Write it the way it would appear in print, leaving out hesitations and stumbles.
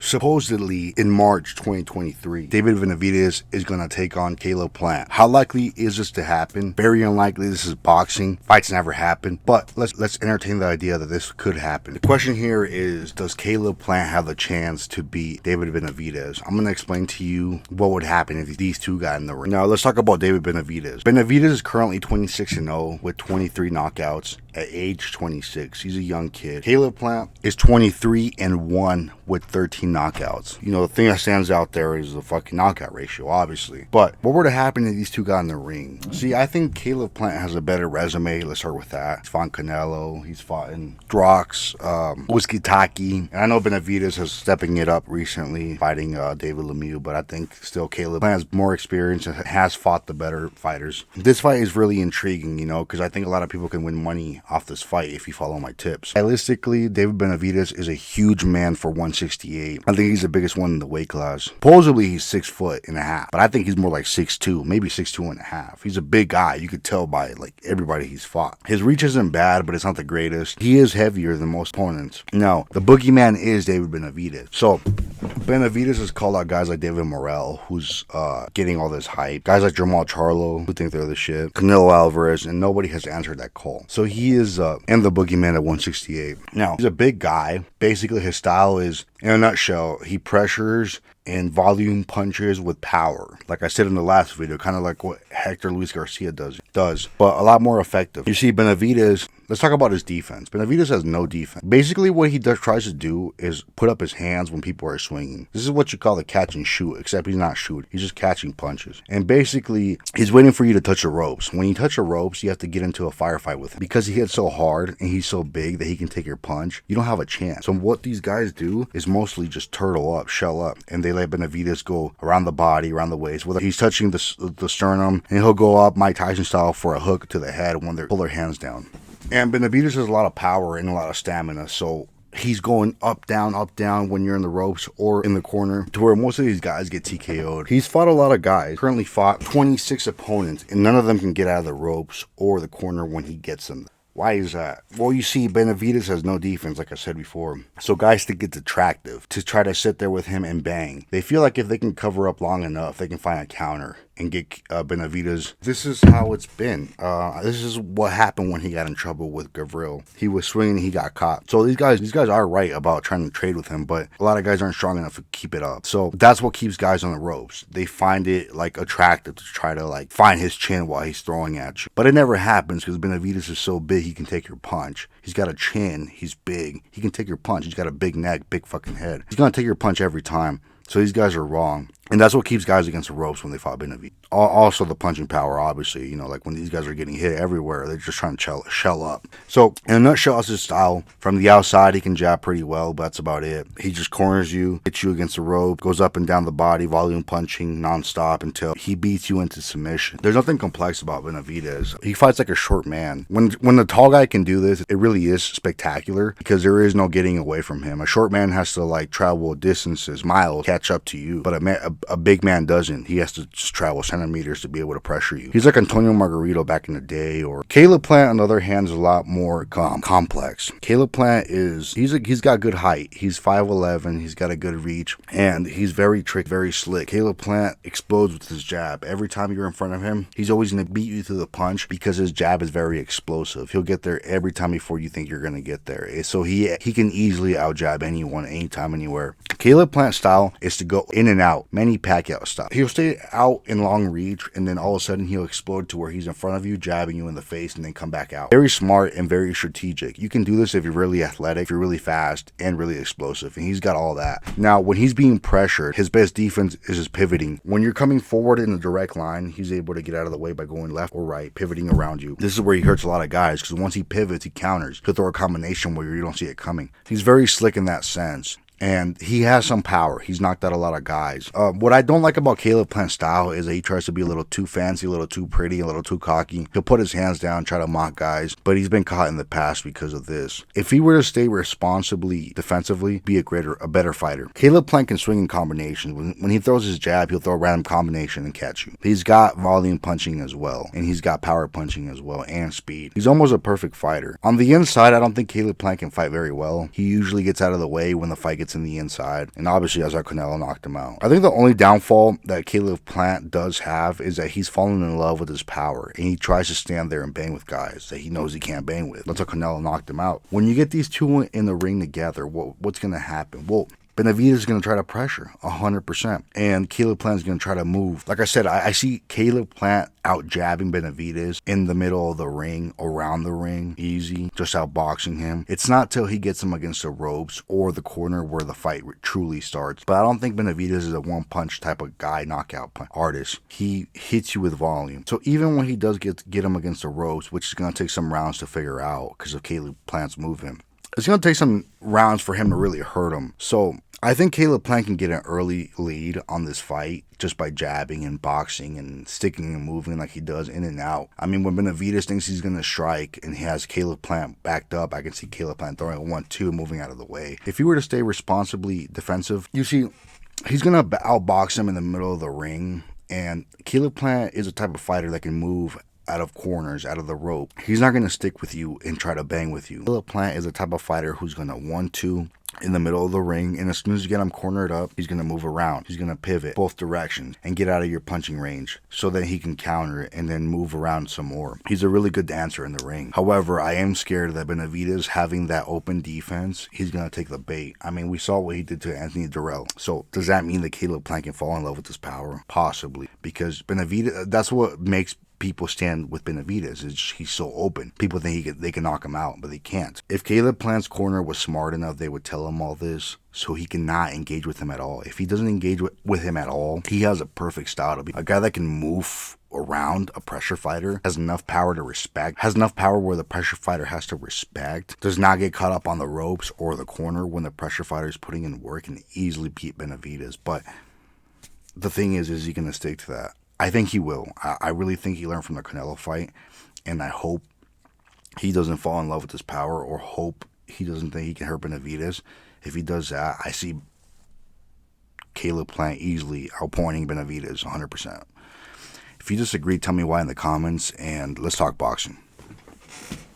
Supposedly, in March 2023, David Benavidez is going to take on Caleb Plant. How likely is this to happen? Very unlikely. This is boxing. Fights never happen. But let's entertain the idea that this could happen. The question here is, does Caleb Plant have the chance to beat David Benavidez? I'm going to explain to you what would happen if these two got in the ring. Now, let's talk about David Benavidez. Benavidez is currently 26-0 with 23 knockouts at age 26. He's a young kid. Caleb Plant is 23-1 with 13 knockouts. You know, the thing that stands out there is the fucking knockout ratio, obviously. But what would have happened if these two got in the ring? See, I think Caleb Plant has a better resume. Let's start with that. He's fought in Canelo. He's fought in Drox, Whiskey Taki. And I know Benavidez is stepping it up recently, fighting David Lemieux. But I think still Caleb Plant has more experience and has fought the better fighters. This fight is really intriguing, you know, because I think a lot of people can win money off this fight if you follow my tips. Stylistically, David Benavidez is a huge man for 168. I think he's the biggest one in the weight class. Supposedly he's 6'1.5", but I think he's more like 6'2", maybe 6'2.5". He's a big guy. You could tell by like everybody he's fought. His reach isn't bad, but it's not the greatest. He is heavier than most opponents. Now, the boogeyman is David Benavidez. So Benavidez has called out guys like David Morrell, who's getting all this hype. Guys like Jermall Charlo, who think they're the shit. Canelo Alvarez, and nobody has answered that call. So he is and the boogeyman at 168. Now, he's a big guy. Basically, his style is, in a nutshell, he pressures and volume punches with power. Like I said in the last video, kind of like what Hector Luis Garcia does, but a lot more effective. You see, Benavidez, let's talk about his defense. Benavidez has no defense. Basically, what he tries to do is put up his hands when people are swinging. This is what you call the catch and shoot, except he's not shooting. He's just catching punches. And basically, he's waiting for you to touch the ropes. When you touch the ropes, you have to get into a firefight with him. Because he hits so hard and he's so big that he can take your punch, you don't have a chance. So what these guys do is mostly just turtle up, shell up, and they let Benavidez go around the body, around the waist. Whether he's touching the sternum, and he'll go up Mike Tyson style for a hook to the head when they pull their hands down. And Benavidez has a lot of power and a lot of stamina, so he's going up, down when you're in the ropes or in the corner, to where most of these guys get TKO'd. He's fought a lot of guys, currently fought 26 opponents, and none of them can get out of the ropes or the corner when he gets them. Why is that? Well, you see, Benavidez has no defense, like I said before. So guys think it's attractive to try to sit there with him and bang. They feel like if they can cover up long enough, they can find a counter and get Benavidez. This is how it's been. This is what happened when he got in trouble with Gavril. He was swinging, he got caught. So these guys are right about trying to trade with him, but a lot of guys aren't strong enough to keep it up. So that's what keeps guys on the ropes. They find it like attractive to try to like find his chin while he's throwing at you. But it never happens because Benavidez is so big he can take your punch. He's got a chin, he's big, he can take your punch. He's got a big neck, big fucking head. He's gonna take your punch every time. So these guys are wrong. And that's what keeps guys against the ropes when they fought Benavidez. Also the punching power, obviously. You know, like when these guys are getting hit everywhere, they're just trying to shell up. So, in a nutshell, that's his style. From the outside, he can jab pretty well, but that's about it. He just corners you, hits you against the rope, goes up and down the body, volume punching nonstop until he beats you into submission. There's nothing complex about Benavidez. He fights like a short man. When the tall guy can do this, it really is spectacular because there is no getting away from him. A short man has to like travel distances, miles, catch up to you, but a big man doesn't. He has to just travel centimeters to be able to pressure you. He's like Antonio Margarito back in the day. Or Caleb Plant, on the other hand, is a lot more complex. Caleb Plant he's got good height. He's 5'11". He's got a good reach, and he's very very slick. Caleb Plant explodes with his jab. Every time you're in front of him, he's always going to beat you through the punch because his jab is very explosive. He'll get there every time before you think you're going to get there. So he can easily out jab anyone, anytime, anywhere. Caleb Plant's style is to go in and out, Manny Pacquiao style. He'll stay out in long reach, and then all of a sudden he'll explode to where he's in front of you, jabbing you in the face, and then come back out. Very smart and very strategic. You can do this if you're really athletic, if you're really fast, and really explosive, and he's got all that. Now, when he's being pressured, his best defense is his pivoting. When you're coming forward in a direct line, he's able to get out of the way by going left or right, pivoting around you. This is where he hurts a lot of guys, because once he pivots, he counters. He'll throw a combination where you don't see it coming. He's very slick in that sense. And he has some power. He's knocked out a lot of guys. What I don't like about Caleb Plant's style is that he tries to be a little too fancy, a little too pretty, a little too cocky. He'll put his hands down, try to mock guys, but he's been caught in the past because of this. If he were to stay responsibly defensively, be a better fighter. Caleb Plant can swing in combinations. When he throws his jab, he'll throw a random combination and catch you. He's got volume punching as well, and he's got power punching as well, and speed. He's almost a perfect fighter. On the inside, I don't think Caleb Plant can fight very well. He usually gets out of the way when the fight gets hits in the inside. And obviously, as our Canelo knocked him out. I think the only downfall that Caleb Plant does have is that he's fallen in love with his power. And he tries to stand there and bang with guys that he knows he can't bang with. That's how Canelo knocked him out. When you get these two in the ring together, what's going to happen? Well, Benavidez is going to try to pressure 100%. And Caleb Plant is going to try to move. Like I said, I see Caleb Plant out jabbing Benavidez in the middle of the ring, around the ring, easy, just outboxing him. It's not till he gets him against the ropes or the corner where the fight truly starts. But I don't think Benavidez is a one-punch type of guy, knockout artist. He hits you with volume. So even when he does get him against the ropes, which is going to take some rounds to figure out because of Caleb Plant's movement, it's going to take some rounds for him to really hurt him. So I think Caleb Plant can get an early lead on this fight just by jabbing and boxing and sticking and moving like he does in and out. I mean, when Benavidez thinks he's going to strike and he has Caleb Plant backed up, I can see Caleb Plant throwing a 1-2, moving out of the way. If he were to stay responsibly defensive, you see, he's going to outbox him in the middle of the ring. And Caleb Plant is a type of fighter that can move out of corners, out of the rope. He's not going to stick with you and try to bang with you. Caleb Plant is the type of fighter who's going to 1-2 in the middle of the ring, and as soon as you get him cornered up, he's going to move around. He's going to pivot both directions and get out of your punching range so that he can counter it and then move around some more. He's a really good dancer in the ring. However, I am scared that Benavidez having that open defense, he's going to take the bait. I mean, we saw what he did to Anthony Durrell. So does that mean that Caleb Plant can fall in love with his power? Possibly, because Benavidez, that's what makes people stand with Benavidez, is he's so open. People think they can knock him out, but they can't. If Caleb Plant's corner was smart enough, they would tell him all this so he cannot engage with him at all. If he doesn't engage with him at all, he has a perfect style to be a guy that can move around a pressure fighter, has enough power to respect, has enough power where the pressure fighter has to respect, does not get caught up on the ropes or the corner when the pressure fighter is putting in work, and easily beat Benavidez. But the thing is he going to stick to that? I think he will. I really think he learned from the Canelo fight, and I hope he doesn't fall in love with his power, or hope he doesn't think he can hurt Benavidez. If he does that, I see Caleb Plant easily outpointing Benavidez 100%. If you disagree, tell me why in the comments, and let's talk boxing.